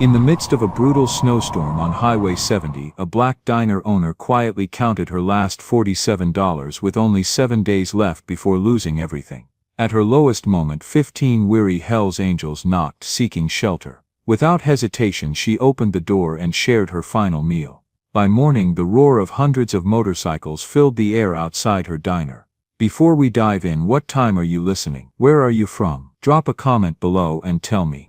In the midst of a brutal snowstorm on Highway 70, a black diner owner quietly counted her last $47 with only 7 days left before losing everything. At her lowest moment, 15 weary Hell's Angels knocked, seeking shelter. Without hesitation, she opened the door and shared her final meal. By morning, the roar of hundreds of motorcycles filled the air outside her diner. Before we dive in, what time are you listening? Where are you from? Drop a comment below and tell me.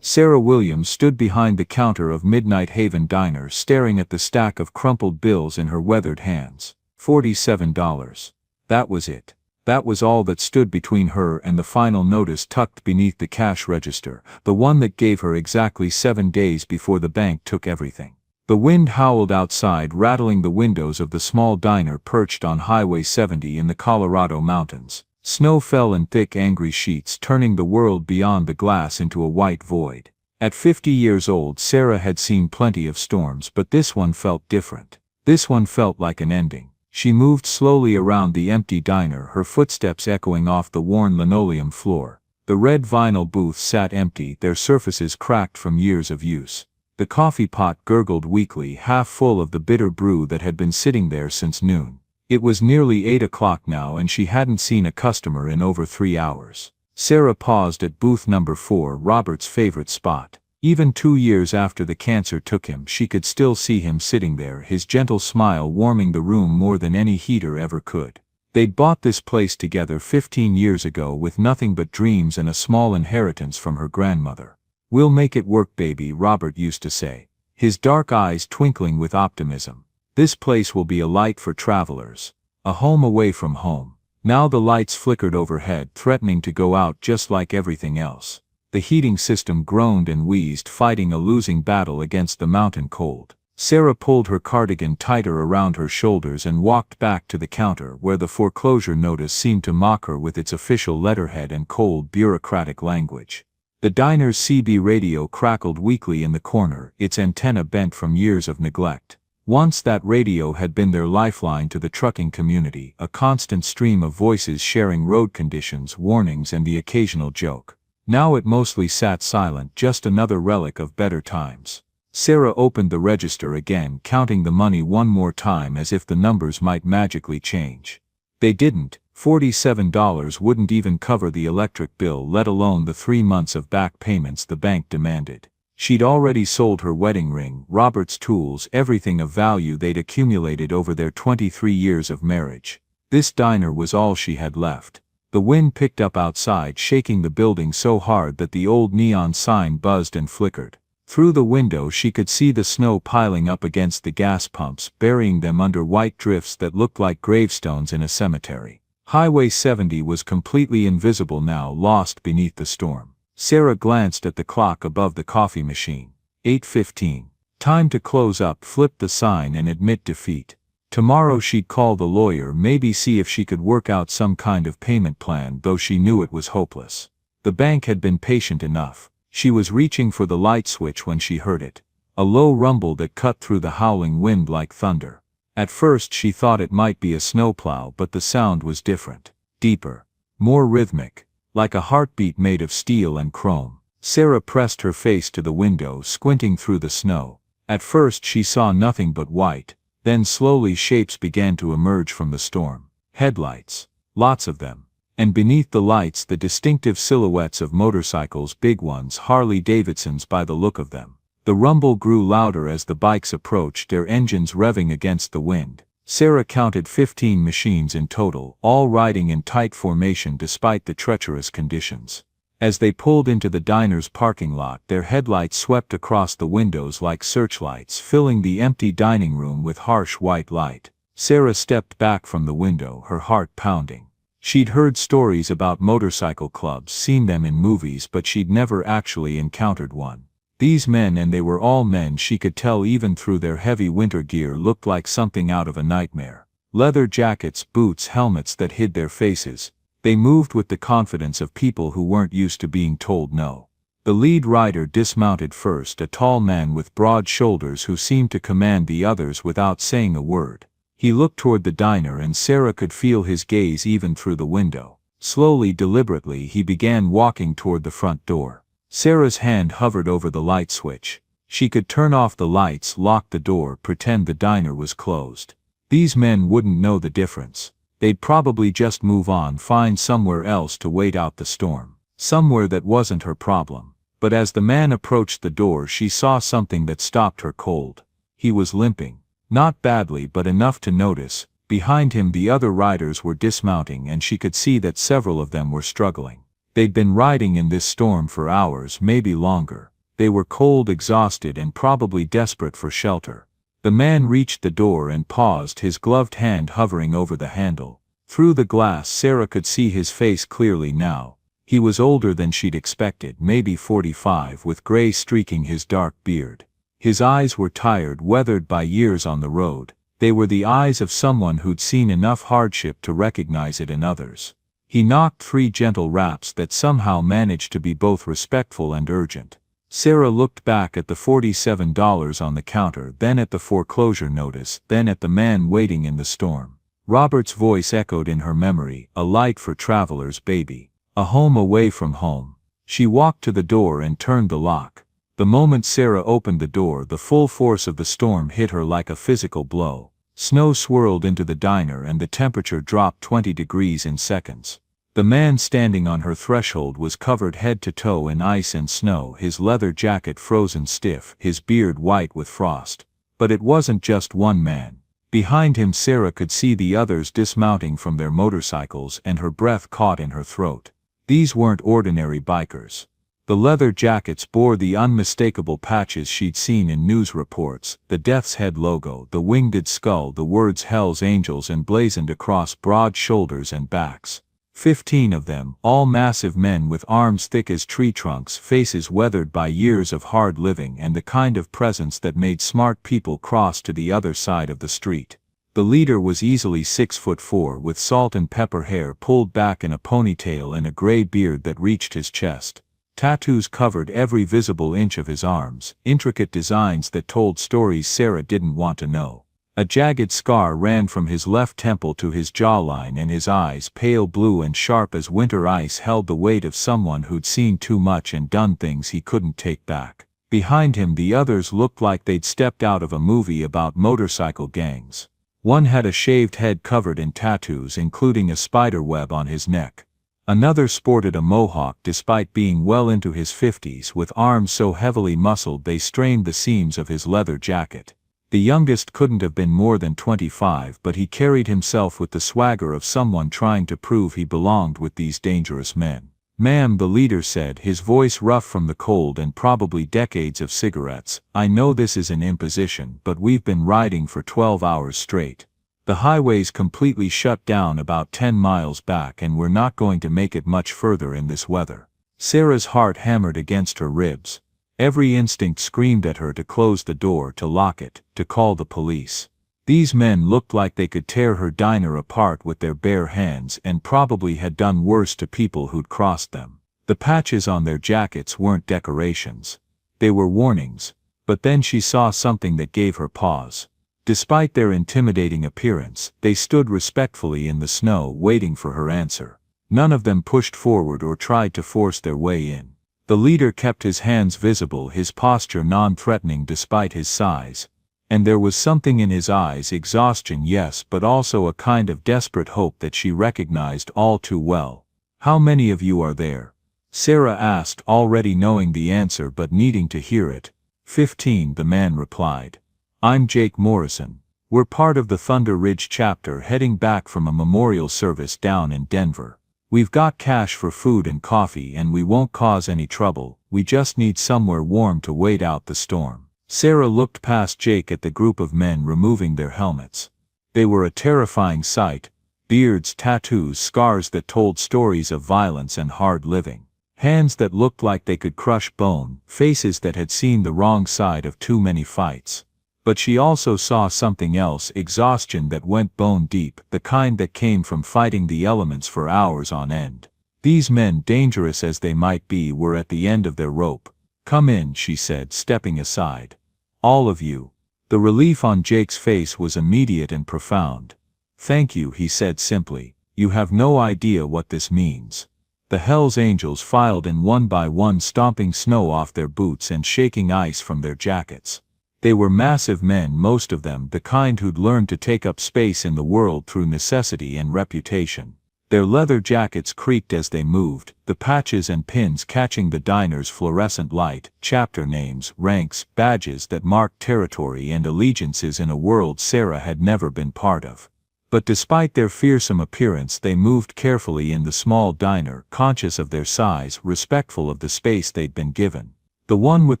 Sarah Williams stood behind the counter of Midnight Haven Diner, staring at the stack of crumpled bills in her weathered hands. $47. That was it. That was all that stood between her and the final notice tucked beneath the cash register, the one that gave her exactly 7 days before the bank took everything. The wind howled outside, rattling the windows of the small diner perched on Highway 70 in the Colorado mountains. Snow fell in thick, angry sheets, turning the world beyond the glass into a white void. At 50 years old, Sarah had seen plenty of storms, but this one felt different. This one felt like an ending. She moved slowly around the empty diner, her footsteps echoing off the worn linoleum floor. The red vinyl booths sat empty, their surfaces cracked from years of use. The coffee pot gurgled weakly, half full of the bitter brew that had been sitting there since noon. It was nearly 8 o'clock now, and she hadn't seen a customer in over 3 hours. Sarah paused at booth number 4, Robert's favorite spot. Even 2 years after the cancer took him, she could still see him sitting there, his gentle smile warming the room more than any heater ever could. They'd bought this place together 15 years ago with nothing but dreams and a small inheritance from her grandmother. "We'll make it work, baby," Robert used to say, his dark eyes twinkling with optimism. "This place will be a light for travelers, a home away from home." Now the lights flickered overhead, threatening to go out just like everything else. The heating system groaned and wheezed, fighting a losing battle against the mountain cold. Sarah pulled her cardigan tighter around her shoulders and walked back to the counter, where the foreclosure notice seemed to mock her with its official letterhead and cold, bureaucratic language. The diner's CB radio crackled weakly in the corner, its antenna bent from years of neglect. Once that radio had been their lifeline to the trucking community, a constant stream of voices sharing road conditions, warnings, and the occasional joke. Now it mostly sat silent, just another relic of better times. Sarah opened the register again, counting the money one more time as if the numbers might magically change. They didn't. $47 wouldn't even cover the electric bill, let alone the 3 months of back payments the bank demanded. She'd already sold her wedding ring, Robert's tools, everything of value they'd accumulated over their 23 years of marriage. This diner was all she had left. The wind picked up outside, shaking the building so hard that the old neon sign buzzed and flickered. Through the window she could see the snow piling up against the gas pumps, burying them under white drifts that looked like gravestones in a cemetery. Highway 70 was completely invisible now, lost beneath the storm. Sarah glanced at the clock above the coffee machine. 8:15. Time to close up, flip the sign and admit defeat. Tomorrow she'd call the lawyer, maybe see if she could work out some kind of payment plan, though she knew it was hopeless. The bank had been patient enough. She was reaching for the light switch when she heard it. A low rumble that cut through the howling wind like thunder. At first she thought it might be a snowplow, but the sound was different. Deeper. More rhythmic. Like a heartbeat made of steel and chrome. Sarah pressed her face to the window, squinting through the snow. At first she saw nothing but white. Then slowly shapes began to emerge from the storm. Headlights. Lots of them. And beneath the lights the distinctive silhouettes of motorcycles, big ones, Harley-Davidsons by the look of them. The rumble grew louder as the bikes approached, their engines revving against the wind. Sarah counted 15 machines in total, all riding in tight formation despite the treacherous conditions. As they pulled into the diner's parking lot, their headlights swept across the windows like searchlights, filling the empty dining room with harsh white light. Sarah stepped back from the window, her heart pounding. She'd heard stories about motorcycle clubs, seen them in movies, but she'd never actually encountered one. These men, and they were all men, she could tell even through their heavy winter gear, looked like something out of a nightmare. Leather jackets, boots, helmets that hid their faces. They moved with the confidence of people who weren't used to being told no. The lead rider dismounted first, a tall man with broad shoulders who seemed to command the others without saying a word. He looked toward the diner and Sarah could feel his gaze even through the window. Slowly, deliberately, he began walking toward the front door. Sarah's hand hovered over the light switch. She could turn off the lights, lock the door, pretend the diner was closed. These men wouldn't know the difference. They'd probably just move on, find somewhere else to wait out the storm. Somewhere that wasn't her problem. But as the man approached the door, she saw something that stopped her cold. He was limping. Not badly, but enough to notice. Behind him the other riders were dismounting, and she could see that several of them were struggling. They'd been riding in this storm for hours, maybe longer. They were cold, exhausted, and probably desperate for shelter. The man reached the door and paused, his gloved hand hovering over the handle. Through the glass Sarah could see his face clearly now. He was older than she'd expected, maybe 45, with gray streaking his dark beard. His eyes were tired, weathered by years on the road. They were the eyes of someone who'd seen enough hardship to recognize it in others. He knocked 3 gentle raps that somehow managed to be both respectful and urgent. Sarah looked back at the $47 on the counter, then at the foreclosure notice, then at the man waiting in the storm. Robert's voice echoed in her memory, a light for travelers, baby. A home away from home. She walked to the door and turned the lock. The moment Sarah opened the door, the full force of the storm hit her like a physical blow. Snow swirled into the diner and the temperature dropped 20 degrees in seconds. The man standing on her threshold was covered head to toe in ice and snow, his leather jacket frozen stiff, his beard white with frost. But it wasn't just one man. Behind him Sarah could see the others dismounting from their motorcycles, and her breath caught in her throat. These weren't ordinary bikers. The leather jackets bore the unmistakable patches she'd seen in news reports, the Death's Head logo, the winged skull, the words Hell's Angels emblazoned across broad shoulders and backs. 15 of them, all massive men with arms thick as tree trunks, faces weathered by years of hard living, and the kind of presence that made smart people cross to the other side of the street. The leader was easily 6'4", with salt and pepper hair pulled back in a ponytail and a gray beard that reached his chest. Tattoos covered every visible inch of his arms, intricate designs that told stories Sarah didn't want to know. A jagged scar ran from his left temple to his jawline, and his eyes, pale blue and sharp as winter ice, held the weight of someone who'd seen too much and done things he couldn't take back. Behind him the others looked like they'd stepped out of a movie about motorcycle gangs. One had a shaved head covered in tattoos, including a spider web on his neck. Another sported a mohawk despite being well into his 50s, with arms so heavily muscled they strained the seams of his leather jacket. The youngest couldn't have been more than 25, but he carried himself with the swagger of someone trying to prove he belonged with these dangerous men. "Ma'am," the leader said, his voice rough from the cold and probably decades of cigarettes, "I know this is an imposition, but we've been riding for 12 hours straight. The highway's completely shut down about 10 miles back, and we're not going to make it much further in this weather." Sarah's heart hammered against her ribs. Every instinct screamed at her to close the door, to lock it, to call the police. These men looked like they could tear her diner apart with their bare hands, and probably had done worse to people who'd crossed them. The patches on their jackets weren't decorations. They were warnings. But then she saw something that gave her pause. Despite their intimidating appearance, they stood respectfully in the snow, waiting for her answer. None of them pushed forward or tried to force their way in. The leader kept his hands visible, his posture non-threatening despite his size. And there was something in his eyes, exhaustion, yes, but also a kind of desperate hope that she recognized all too well. "How many of you are there?" Sarah asked, already knowing the answer but needing to hear it. 15, the man replied. "I'm Jake Morrison. We're part of the Thunder Ridge chapter, heading back from a memorial service down in Denver. We've got cash for food and coffee, and we won't cause any trouble. We just need somewhere warm to wait out the storm." Sarah looked past Jake at the group of men removing their helmets. They were a terrifying sight. Beards, tattoos, scars that told stories of violence and hard living. Hands that looked like they could crush bone, faces that had seen the wrong side of too many fights. But she also saw something else, exhaustion that went bone deep, the kind that came from fighting the elements for hours on end. These men, dangerous as they might be, were at the end of their rope. "Come in," she said, stepping aside. "All of you." The relief on Jake's face was immediate and profound. "Thank you," he said simply. "You have no idea what this means." The Hells Angels filed in one by one, stomping snow off their boots and shaking ice from their jackets. They were massive men, most of them the kind who'd learned to take up space in the world through necessity and reputation. Their leather jackets creaked as they moved, the patches and pins catching the diner's fluorescent light, chapter names, ranks, badges that marked territory and allegiances in a world Sarah had never been part of. But despite their fearsome appearance, they moved carefully in the small diner, conscious of their size, respectful of the space they'd been given. The one with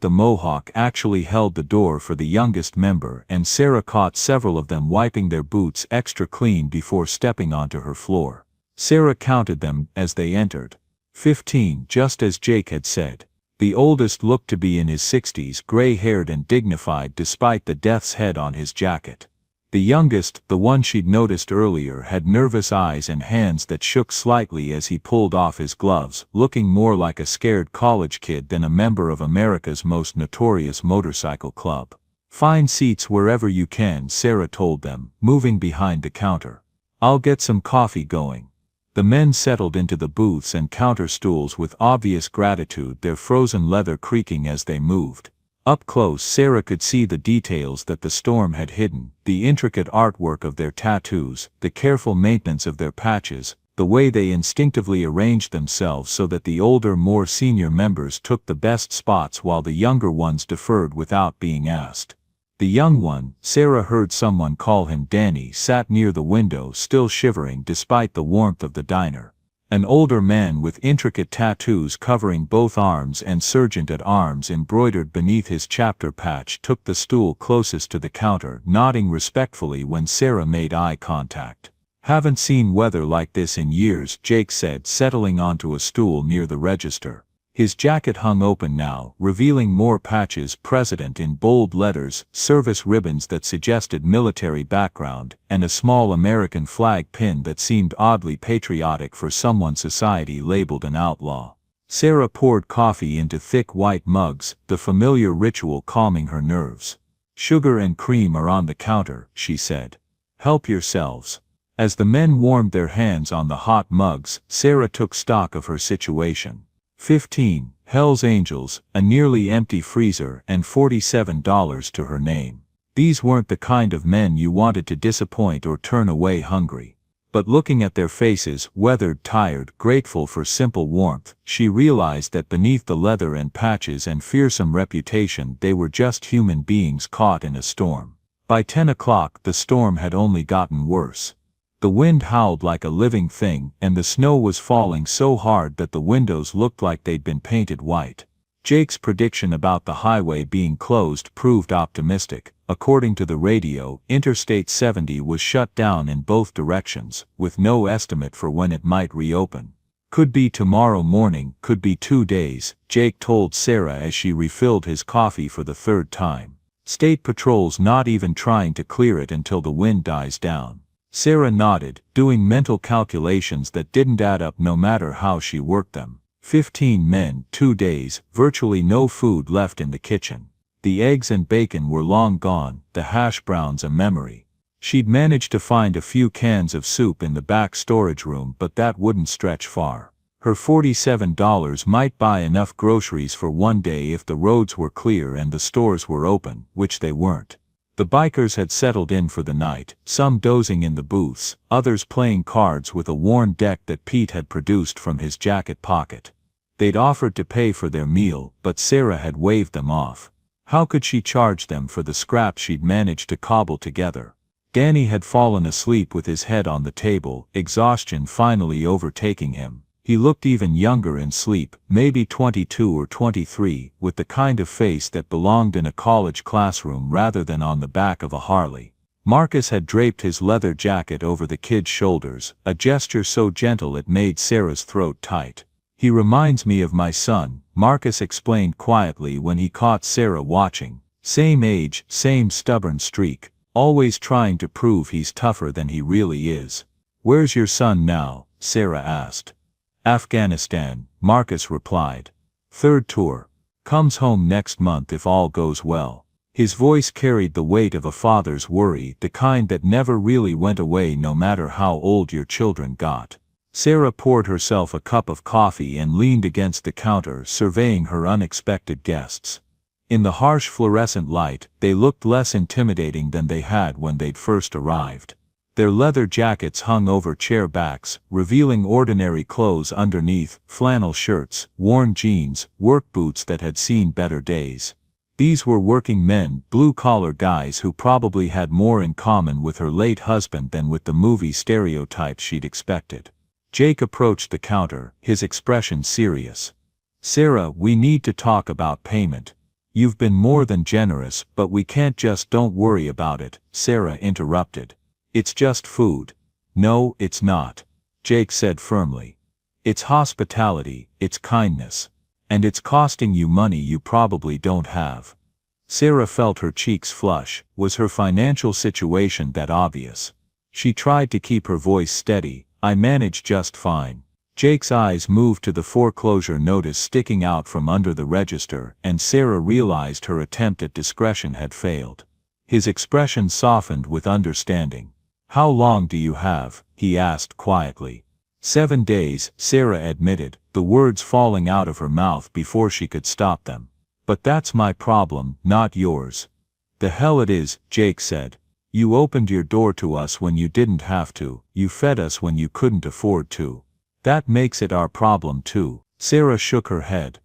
the mohawk actually held the door for the youngest member, and Sarah caught several of them wiping their boots extra clean before stepping onto her floor. Sarah counted them as they entered. 15, just as Jake had said. The oldest looked to be in his 60s, gray-haired and dignified despite the death's head on his jacket. The youngest, the one she'd noticed earlier, had nervous eyes and hands that shook slightly as he pulled off his gloves, looking more like a scared college kid than a member of America's most notorious motorcycle club. "Find seats wherever you can," Sarah told them, moving behind the counter. "I'll get some coffee going." The men settled into the booths and counter stools with obvious gratitude, their frozen leather creaking as they moved. Up close, Sarah could see the details that the storm had hidden, the intricate artwork of their tattoos, the careful maintenance of their patches, the way they instinctively arranged themselves so that the older, more senior members took the best spots while the younger ones deferred without being asked. The young one, Sarah heard someone call him Danny, sat near the window, still shivering despite the warmth of the diner. An older man with intricate tattoos covering both arms and sergeant at arms embroidered beneath his chapter patch took the stool closest to the counter, nodding respectfully when Sarah made eye contact. "Haven't seen weather like this in years," Jake said, settling onto a stool near the register. His jacket hung open now, revealing more patches, President in bold letters, service ribbons that suggested military background, and a small American flag pin that seemed oddly patriotic for someone society labeled an outlaw. Sarah poured coffee into thick white mugs, the familiar ritual calming her nerves. "Sugar and cream are on the counter," she said. "Help yourselves." As the men warmed their hands on the hot mugs, Sarah took stock of her situation. 15, Hells Angels, a nearly empty freezer, and $47 to her name. These weren't the kind of men you wanted to disappoint or turn away hungry. But looking at their faces, weathered, tired, grateful for simple warmth, she realized that beneath the leather and patches and fearsome reputation they were just human beings caught in a storm. By 10 o'clock the storm had only gotten worse. The wind howled like a living thing, and the snow was falling so hard that the windows looked like they'd been painted white. Jake's prediction about the highway being closed proved optimistic. According to the radio, Interstate 70 was shut down in both directions, with no estimate for when it might reopen. "Could be tomorrow morning, could be 2 days, Jake told Sarah as she refilled his coffee for the third time. "State Patrol's not even trying to clear it until the wind dies down." Sarah nodded, doing mental calculations that didn't add up no matter how she worked them. 15 men, 2 days, virtually no food left in the kitchen. The eggs and bacon were long gone, the hash browns a memory. She'd managed to find a few cans of soup in the back storage room, but that wouldn't stretch far. Her $47 might buy enough groceries for one day if the roads were clear and the stores were open, which they weren't. The bikers had settled in for the night, some dozing in the booths, others playing cards with a worn deck that Pete had produced from his jacket pocket. They'd offered to pay for their meal, but Sarah had waved them off. How could she charge them for the scraps she'd managed to cobble together? Danny had fallen asleep with his head on the table, exhaustion finally overtaking him. He looked even younger in sleep, maybe 22 or 23, with the kind of face that belonged in a college classroom rather than on the back of a Harley. Marcus had draped his leather jacket over the kid's shoulders, a gesture so gentle it made Sarah's throat tight. "He reminds me of my son," Marcus explained quietly when he caught Sarah watching. "Same age, same stubborn streak, always trying to prove he's tougher than he really is." "Where's your son now?" Sarah asked. "Afghanistan," Marcus replied. "Third tour. Comes home next month if all goes well." His voice carried the weight of a father's worry, the kind that never really went away no matter how old your children got. Sarah poured herself a cup of coffee and leaned against the counter, surveying her unexpected guests. In the harsh fluorescent light, they looked less intimidating than they had when they'd first arrived. Their leather jackets hung over chair backs, revealing ordinary clothes underneath: flannel shirts, worn jeans, work boots that had seen better days. These were working men, blue-collar guys who probably had more in common with her late husband than with the movie stereotypes she'd expected. Jake approached the counter, his expression serious. "Sarah, we need to talk about payment. You've been more than generous, but we can't just..." "Don't worry about it," Sarah interrupted. "It's just food." "No, it's not," Jake said firmly. "It's hospitality, it's kindness. And it's costing you money you probably don't have." Sarah felt her cheeks flush. Was her financial situation that obvious? She tried to keep her voice steady. "I manage just fine." Jake's eyes moved to the foreclosure notice sticking out from under the register, and Sarah realized her attempt at discretion had failed. His expression softened with understanding. "How long do you have?" he asked quietly. 7 days, Sarah admitted, the words falling out of her mouth before she could stop them. "But that's my problem, not yours." "The hell it is," Jake said. "You opened your door to us when you didn't have to, you fed us when you couldn't afford to. That makes it our problem too." Sarah shook her head.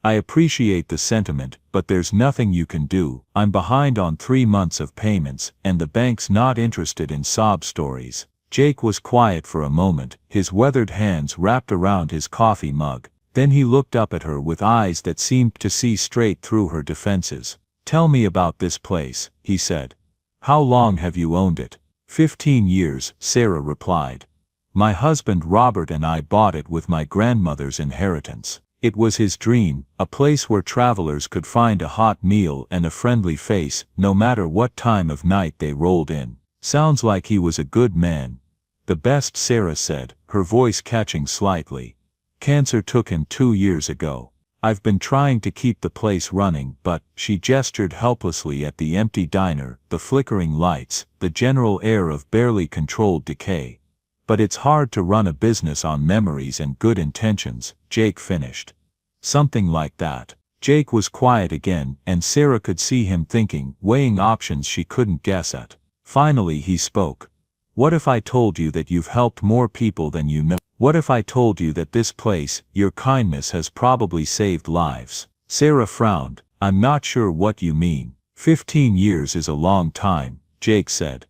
"I appreciate the sentiment, but there's nothing you can do. I'm behind on 3 months of payments, and the bank's not interested in sob stories." Jake was quiet for a moment, his weathered hands wrapped around his coffee mug. Then he looked up at her with eyes that seemed to see straight through her defenses. "Tell me about this place," he said. "How long have you owned it?" 15 years, Sarah replied. "My husband Robert and I bought it with my grandmother's inheritance. It was his dream, a place where travelers could find a hot meal and a friendly face, no matter what time of night they rolled in." "Sounds like he was a good man." "The best," Sarah said, her voice catching slightly. "Cancer took him 2 years ago. I've been trying to keep the place running, but..." She gestured helplessly at the empty diner, the flickering lights, the general air of barely controlled decay. "But it's hard to run a business on memories and good intentions," Jake finished. "Something like that." Jake was quiet again, and Sarah could see him thinking, weighing options she couldn't guess at. Finally he spoke. "What if I told you that you've helped more people than you know? What if I told you that this place, your kindness has probably saved lives?" Sarah frowned. "I'm not sure what you mean." 15 years is a long time, Jake said.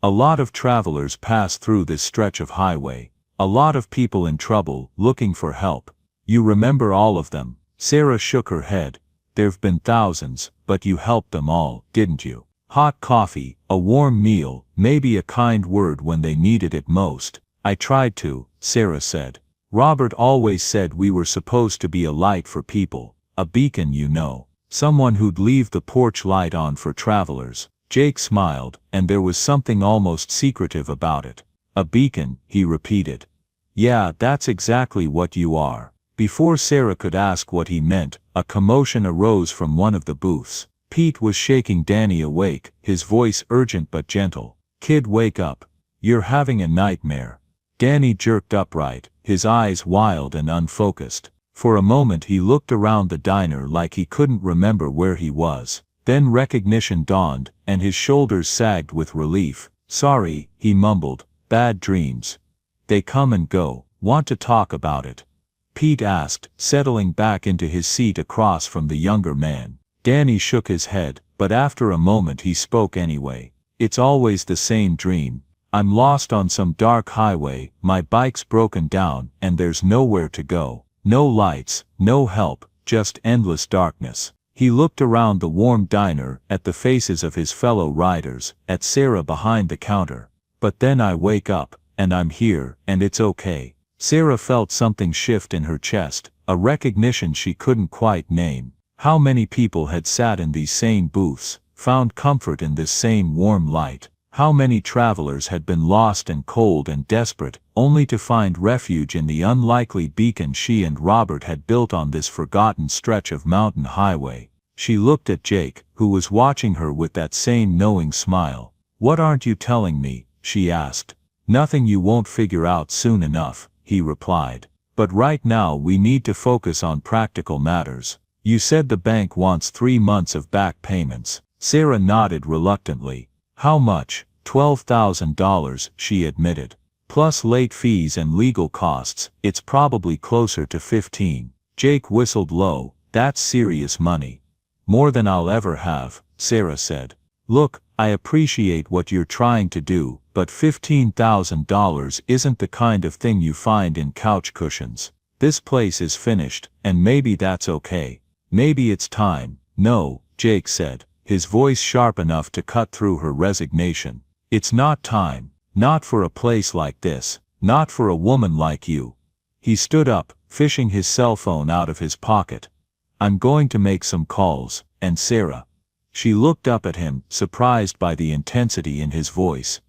"A lot of travelers pass through this stretch of highway. A lot of people in trouble, looking for help. You remember all of them?" Sarah shook her head. "There've been thousands, but you helped them all, didn't you? Hot coffee, a warm meal, maybe a kind word when they needed it most." "I tried to," Sarah said. "Robert always said we were supposed to be a light for people, a beacon, you know. Someone who'd leave the porch light on for travelers." Jake smiled, and there was something almost secretive about it. "A beacon," he repeated. "Yeah, that's exactly what you are." Before Sarah could ask what he meant, a commotion arose from one of the booths. Pete was shaking Danny awake, his voice urgent but gentle. "Kid, wake up. You're having a nightmare." Danny jerked upright, his eyes wild and unfocused. For a moment he looked around the diner like he couldn't remember where he was. Then recognition dawned, and his shoulders sagged with relief. "Sorry," he mumbled. "Bad dreams." "They come and go. Want to talk about it?" Pete asked, settling back into his seat across from the younger man. Danny shook his head, but after a moment he spoke anyway. "It's always the same dream. I'm lost on some dark highway, my bike's broken down, and there's nowhere to go. No lights, no help, just endless darkness." He looked around the warm diner, at the faces of his fellow riders, at Sarah behind the counter. "But then I wake up, and I'm here, and it's okay." Sarah felt something shift in her chest, a recognition she couldn't quite name. How many people had sat in these same booths, found comfort in this same warm light? How many travelers had been lost and cold and desperate, only to find refuge in the unlikely beacon she and Robert had built on this forgotten stretch of mountain highway? She looked at Jake, who was watching her with that same knowing smile. "What aren't you telling me?" she asked. "Nothing you won't figure out soon enough," he replied. "But right now we need to focus on practical matters. You said the bank wants 3 months of back payments." Sarah nodded reluctantly. "How much?" $12,000, she admitted. "Plus late fees and legal costs, it's probably closer to 15. Jake whistled low. "That's serious money." "More than I'll ever have," Sarah said. "Look, I appreciate what you're trying to do, but $15,000 isn't the kind of thing you find in couch cushions. This place is finished, and maybe that's okay. Maybe it's time." "No," Jake said, his voice sharp enough to cut through her resignation. "It's not time. Not for a place like this. Not for a woman like you." He stood up, fishing his cell phone out of his pocket. "I'm going to make some calls, and Sarah." She looked up at him, surprised by the intensity in his voice.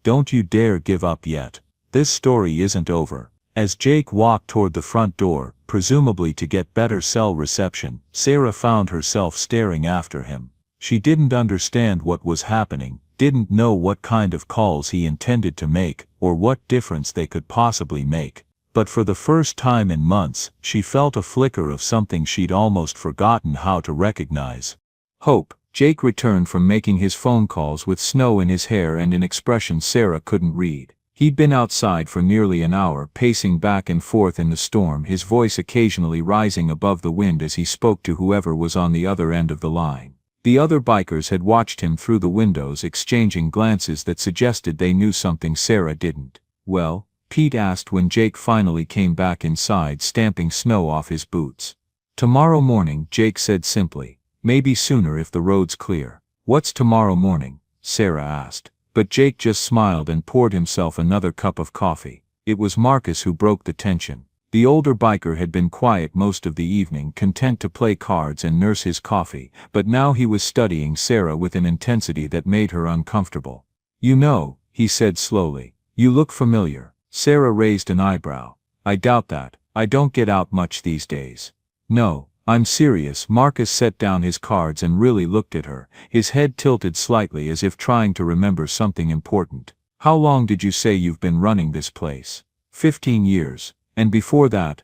"Don't you dare give up yet. This story isn't over." As Jake walked toward the front door, presumably to get better cell reception, Sarah found herself staring after him. She didn't understand what was happening, didn't know what kind of calls he intended to make, or what difference they could possibly make. But for the first time in months, she felt a flicker of something she'd almost forgotten how to recognize. Hope. Jake returned from making his phone calls with snow in his hair and an expression Sarah couldn't read. He'd been outside for nearly an hour, pacing back and forth in the storm, his voice occasionally rising above the wind as he spoke to whoever was on the other end of the line. The other bikers had watched him through the windows, exchanging glances that suggested they knew something Sarah didn't. "Well?" Pete asked when Jake finally came back inside, stamping snow off his boots. "Tomorrow morning," Jake said simply. "Maybe sooner if the road's clear." "What's tomorrow morning?" Sarah asked. But Jake just smiled and poured himself another cup of coffee. It was Marcus who broke the tension. The older biker had been quiet most of the evening, content to play cards and nurse his coffee, but now he was studying Sarah with an intensity that made her uncomfortable. "You know," he said slowly, "you look familiar." Sarah raised an eyebrow. "I doubt that. I don't get out much these days." "No, I'm serious." Marcus set down his cards and really looked at her, his head tilted slightly as if trying to remember something important. "How long did you say you've been running this place?" 15 years. "And before that,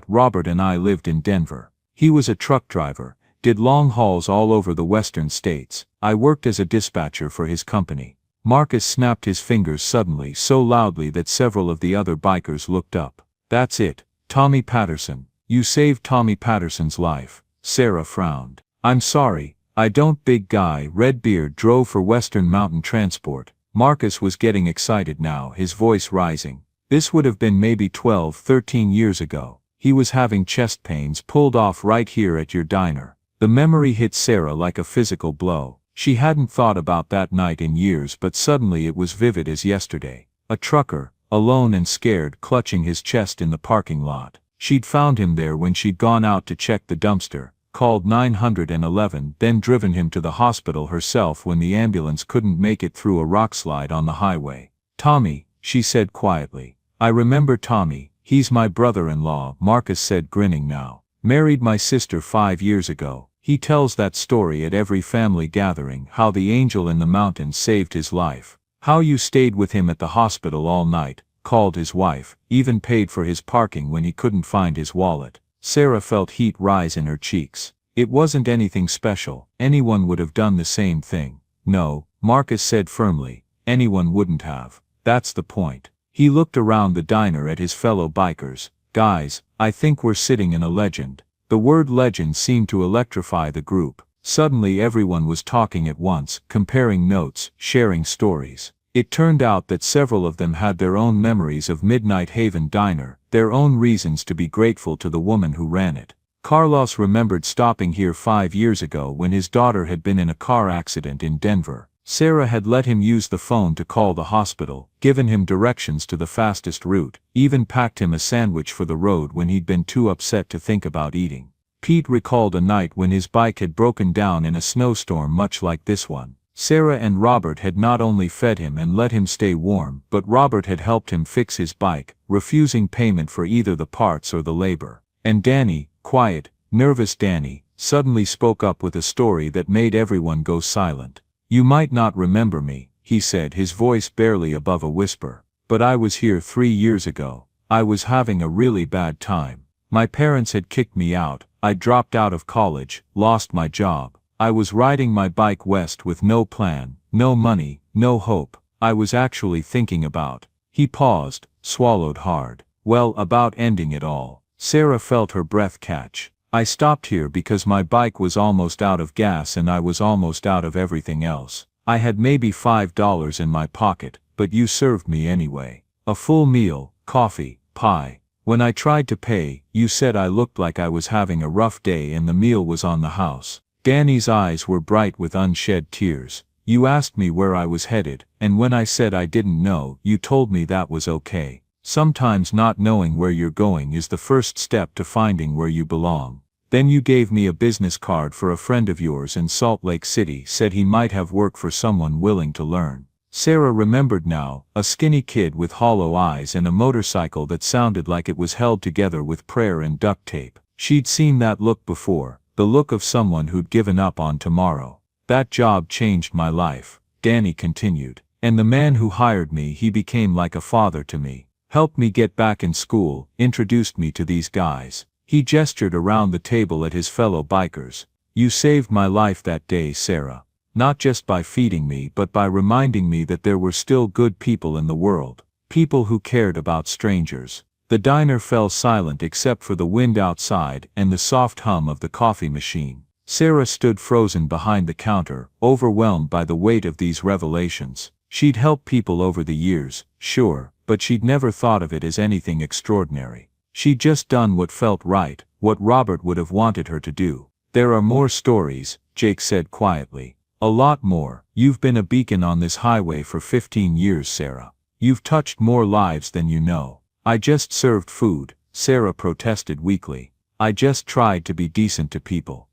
Robert and I lived in Denver. He was a truck driver, did long hauls all over the western states. I worked as a dispatcher for his company." Marcus snapped his fingers suddenly, so loudly that several of the other bikers looked up. "That's it. Tommy Patterson. You saved Tommy Patterson's life." Sarah frowned. "I'm sorry, I don't." Big guy, red beard, drove for Western Mountain Transport. Marcus was getting excited now, his voice rising. "This would have been maybe 12, 13 years ago. He was having chest pains pulled off right here at your diner." The memory hit Sarah like a physical blow. She hadn't thought about that night in years, but suddenly it was vivid as yesterday. A trucker, alone and scared, clutching his chest in the parking lot. She'd found him there when she'd gone out to check the dumpster, called 911, then driven him to the hospital herself when the ambulance couldn't make it through a rockslide on the highway. "Tommy," she said quietly. "I remember Tommy. He's my brother-in-law," Marcus said, grinning now. "Married my sister 5 years ago. He tells that story at every family gathering, how the angel in the mountains saved his life. How you stayed with him at the hospital all night, called his wife, even paid for his parking when he couldn't find his wallet." Sarah felt heat rise in her cheeks. It wasn't anything special. Anyone would have done the same thing. "No," Marcus said firmly, "anyone wouldn't have. That's the point." He looked around the diner at his fellow bikers. "Guys, I think we're sitting in a legend." The word legend seemed to electrify the group. Suddenly everyone was talking at once, comparing notes, sharing stories. It turned out that several of them had their own memories of Midnight Haven Diner, their own reasons to be grateful to the woman who ran it. Carlos remembered stopping here 5 years ago when his daughter had been in a car accident in Denver. Sarah had let him use the phone to call the hospital, given him directions to the fastest route, even packed him a sandwich for the road when he'd been too upset to think about eating. Pete recalled a night when his bike had broken down in a snowstorm much like this one. Sarah and Robert had not only fed him and let him stay warm, but Robert had helped him fix his bike, refusing payment for either the parts or the labor. And Danny, quiet, nervous Danny, suddenly spoke up with a story that made everyone go silent. "You might not remember me," he said, his voice barely above a whisper. "But I was here 3 years ago. I was having a really bad time. My parents had kicked me out, I dropped out of college, lost my job. I was riding my bike west with no plan, no money, no hope. I was actually thinking about. He paused, swallowed hard. Well, about ending it all. Sarah felt her breath catch. I stopped here because my bike was almost out of gas and I was almost out of everything else. I had maybe $5 in my pocket, but you served me anyway. A full meal, coffee, pie. When I tried to pay, you said I looked like I was having a rough day and the meal was on the house. Danny's eyes were bright with unshed tears. You asked me where I was headed, and when I said I didn't know, you told me that was okay. Sometimes not knowing where you're going is the first step to finding where you belong. Then you gave me a business card for a friend of yours in Salt Lake City, said he might have work for someone willing to learn. Sarah remembered now, a skinny kid with hollow eyes and a motorcycle that sounded like it was held together with prayer and duct tape. She'd seen that look before, the look of someone who'd given up on tomorrow. That job changed my life, Danny continued. And the man who hired me, he became like a father to me. Helped me get back in school, introduced me to these guys. He gestured around the table at his fellow bikers. You saved my life that day, Sarah. Not just by feeding me but by reminding me that there were still good people in the world. People who cared about strangers. The diner fell silent except for the wind outside and the soft hum of the coffee machine. Sarah stood frozen behind the counter, overwhelmed by the weight of these revelations. She'd helped people over the years, sure, but she'd never thought of it as anything extraordinary. She'd just done what felt right, what Robert would have wanted her to do. There are more stories, Jake said quietly. A lot more. You've been a beacon on this highway for 15 years, Sarah. You've touched more lives than you know. I just served food, Sarah protested weakly. I just tried to be decent to people.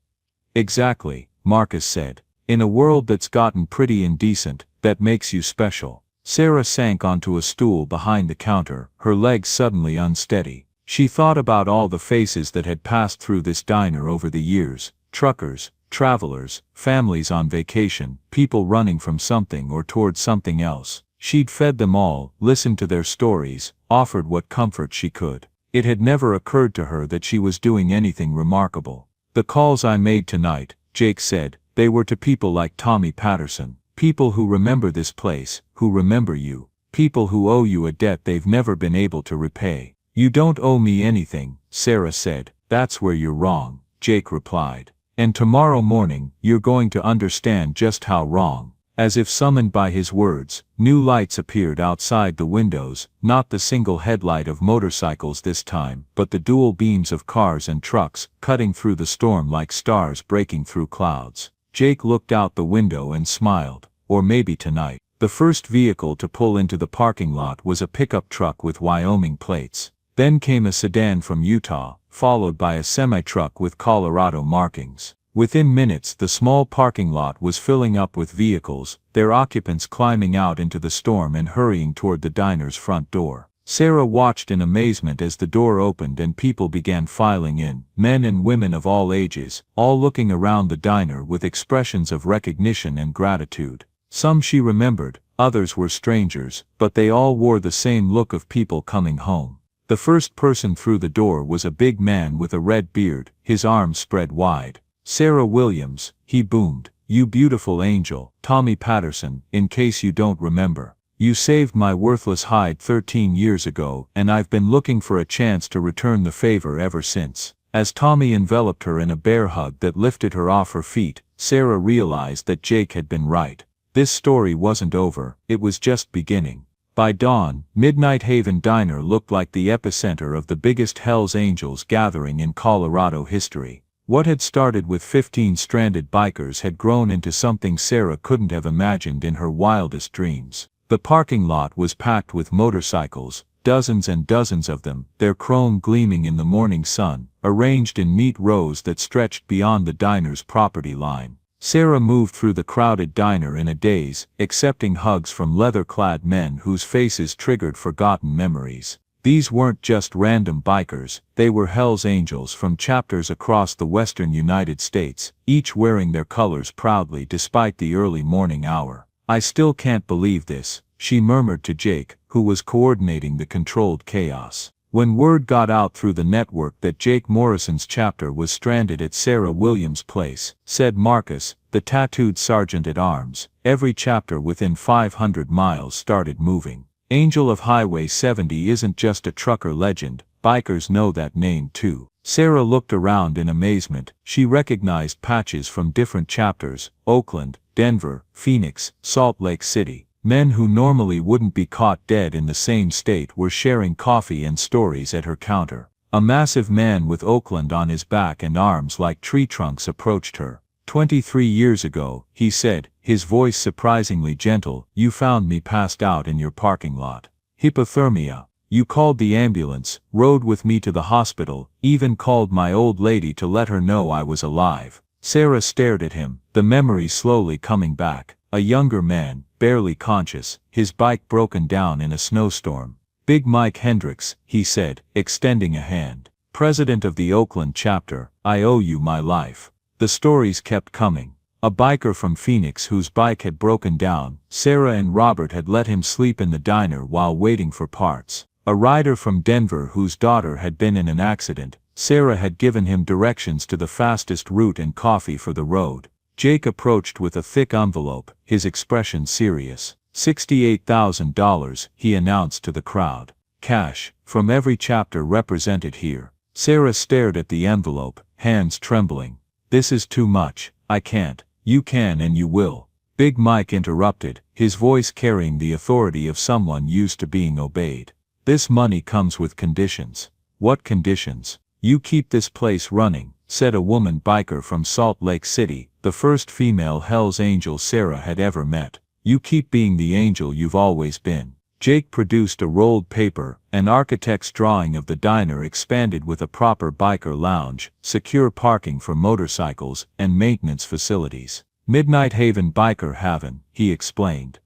Exactly, Marcus said. In a world that's gotten pretty indecent, that makes you special. Sarah sank onto a stool behind the counter, her legs suddenly unsteady. She thought about all the faces that had passed through this diner over the years, truckers, travelers, families on vacation, people running from something or toward something else. She'd fed them all, listened to their stories, offered what comfort she could. It had never occurred to her that she was doing anything remarkable. The calls I made tonight, Jake said, they were to people like Tommy Patterson, people who remember this place, who remember you, people who owe you a debt they've never been able to repay. You don't owe me anything, Sarah said. That's where you're wrong, Jake replied. And tomorrow morning, you're going to understand just how wrong. As if summoned by his words, new lights appeared outside the windows, not the single headlight of motorcycles this time, but the dual beams of cars and trucks, cutting through the storm like stars breaking through clouds. Jake looked out the window and smiled. Or maybe tonight. The first vehicle to pull into the parking lot was a pickup truck with Wyoming plates. Then came a sedan from Utah, followed by a semi-truck with Colorado markings. Within minutes the small parking lot was filling up with vehicles, their occupants climbing out into the storm and hurrying toward the diner's front door. Sarah watched in amazement as the door opened and people began filing in, men and women of all ages, all looking around the diner with expressions of recognition and gratitude. Some she remembered, others were strangers, but they all wore the same look of people coming home. The first person through the door was a big man with a red beard, his arms spread wide. Sarah Williams, he boomed, you beautiful angel, Tommy Patterson, in case you don't remember. You saved my worthless hide 13 years ago and I've been looking for a chance to return the favor ever since. As Tommy enveloped her in a bear hug that lifted her off her feet, Sarah realized that Jake had been right. This story wasn't over, it was just beginning. By dawn, Midnight Haven Diner looked like the epicenter of the biggest Hells Angels gathering in Colorado history. What had started with 15 stranded bikers had grown into something Sarah couldn't have imagined in her wildest dreams. The parking lot was packed with motorcycles, dozens and dozens of them, their chrome gleaming in the morning sun, arranged in neat rows that stretched beyond the diner's property line. Sarah moved through the crowded diner in a daze, accepting hugs from leather-clad men whose faces triggered forgotten memories. These weren't just random bikers, they were Hells Angels from chapters across the western United States, each wearing their colors proudly despite the early morning hour. I still can't believe this, she murmured to Jake, who was coordinating the controlled chaos. When word got out through the network that Jake Morrison's chapter was stranded at Sarah Williams' place, said Marcus, the tattooed sergeant-at-arms, every chapter within 500 miles started moving. Angel of Highway 70 isn't just a trucker legend, bikers know that name too. Sarah looked around in amazement. She recognized patches from different chapters: Oakland, Denver, Phoenix, Salt Lake City. Men who normally wouldn't be caught dead in the same state were sharing coffee and stories at her counter. A massive man with Oakland on his back and arms like tree trunks approached her. 23 years ago, he said, his voice surprisingly gentle, you found me passed out in your parking lot. Hypothermia. You called the ambulance, rode with me to the hospital, even called my old lady to let her know I was alive. Sarah stared at him, the memory slowly coming back. A younger man, barely conscious, his bike broken down in a snowstorm. Big Mike Hendricks, he said, extending a hand. President of the Oakland chapter, I owe you my life. The stories kept coming. A biker from Phoenix whose bike had broken down, Sarah and Robert had let him sleep in the diner while waiting for parts. A rider from Denver whose daughter had been in an accident, Sarah had given him directions to the fastest route and coffee for the road. Jake approached with a thick envelope, his expression serious. $68,000, he announced to the crowd. Cash, from every chapter represented here. Sarah stared at the envelope, hands trembling. This is too much, I can't. You can and you will. Big Mike interrupted, his voice carrying the authority of someone used to being obeyed. This money comes with conditions. What conditions? You keep this place running, said a woman biker from Salt Lake City, the first female Hell's Angel Sarah had ever met. You keep being the angel you've always been. Jake produced a rolled paper, an architect's drawing of the diner expanded with a proper biker lounge, secure parking for motorcycles, and maintenance facilities. Midnight Haven Biker Haven, he explained.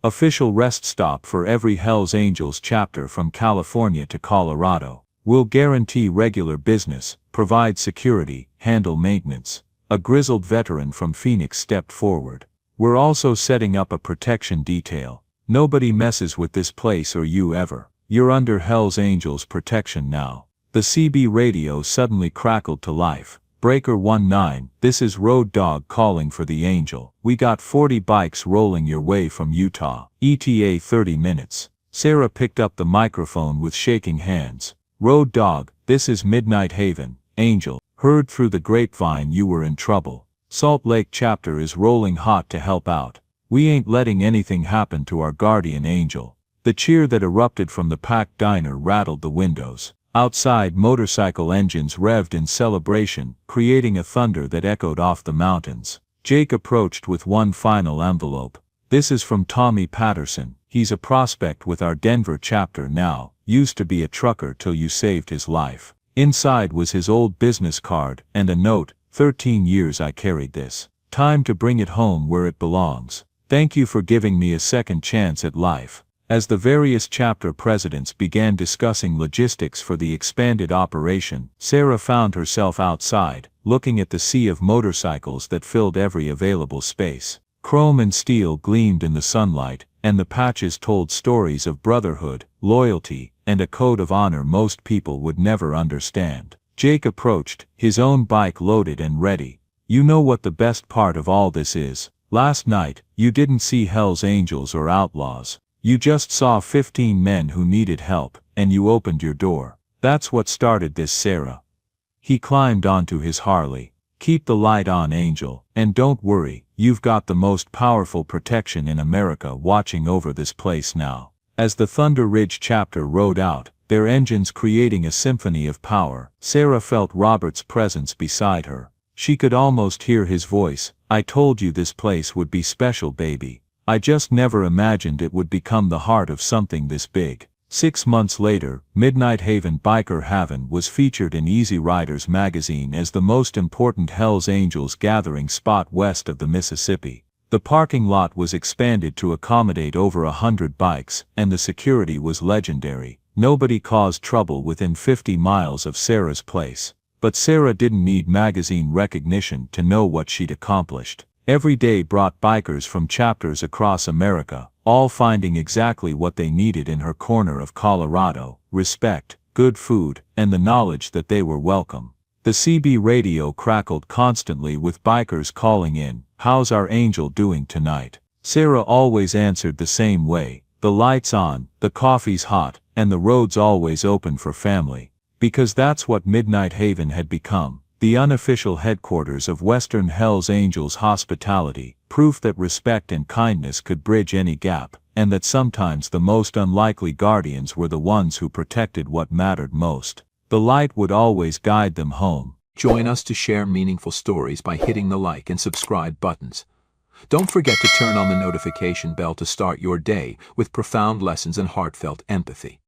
Official rest stop for every Hell's Angels chapter from California to Colorado. We'll guarantee regular business, provide security, handle maintenance. A grizzled veteran from Phoenix stepped forward. We're also setting up a protection detail. Nobody messes with this place or you ever. You're under Hell's Angels protection now. The CB radio suddenly crackled to life. Breaker 19, this is Road Dogg calling for the Angel. We got 40 bikes rolling your way from Utah. ETA 30 minutes. Sarah picked up the microphone with shaking hands. Road Dogg, this is Midnight Haven, Angel. Heard through the grapevine you were in trouble. Salt Lake chapter is rolling hot to help out. We ain't letting anything happen to our guardian angel. The cheer that erupted from the packed diner rattled the windows. Outside, motorcycle engines revved in celebration, creating a thunder that echoed off the mountains. Jake approached with one final envelope. This is from Tommy Patterson. He's a prospect with our Denver chapter now, used to be a trucker till you saved his life. Inside was his old business card, and a note, 13 years I carried this. Time to bring it home where it belongs. Thank you for giving me a second chance at life. As the various chapter presidents began discussing logistics for the expanded operation, Sarah found herself outside, looking at the sea of motorcycles that filled every available space. Chrome and steel gleamed in the sunlight, and the patches told stories of brotherhood, loyalty, and a code of honor most people would never understand. Jake approached, his own bike loaded and ready. You know what the best part of all this is? Last night, you didn't see Hell's Angels or outlaws. You just saw 15 men who needed help, and you opened your door. That's what started this, Sarah. He climbed onto his Harley. Keep the light on, Angel, and don't worry, you've got the most powerful protection in America watching over this place now. As the Thunder Ridge chapter rode out, their engines creating a symphony of power, Sarah felt Robert's presence beside her. She could almost hear his voice. I told you this place would be special, baby. I just never imagined it would become the heart of something this big. 6 months later, Midnight Haven Biker Haven was featured in Easy Riders magazine as the most important Hell's Angels gathering spot west of the Mississippi. The parking lot was expanded to accommodate over 100 bikes, and the security was legendary. Nobody caused trouble within 50 miles of Sarah's place. But Sarah didn't need magazine recognition to know what she'd accomplished. Every day brought bikers from chapters across America, all finding exactly what they needed in her corner of Colorado: respect, good food, and the knowledge that they were welcome. The CB radio crackled constantly with bikers calling in, "How's our angel doing tonight?" Sarah always answered the same way, "The lights on, the coffee's hot, and the road's always open for family." Because that's what Midnight Haven had become, the unofficial headquarters of Western Hells Angels hospitality, proof that respect and kindness could bridge any gap, and that sometimes the most unlikely guardians were the ones who protected what mattered most. The light would always guide them home. Join us to share meaningful stories by hitting the like and subscribe buttons. Don't forget to turn on the notification bell to start your day with profound lessons and heartfelt empathy.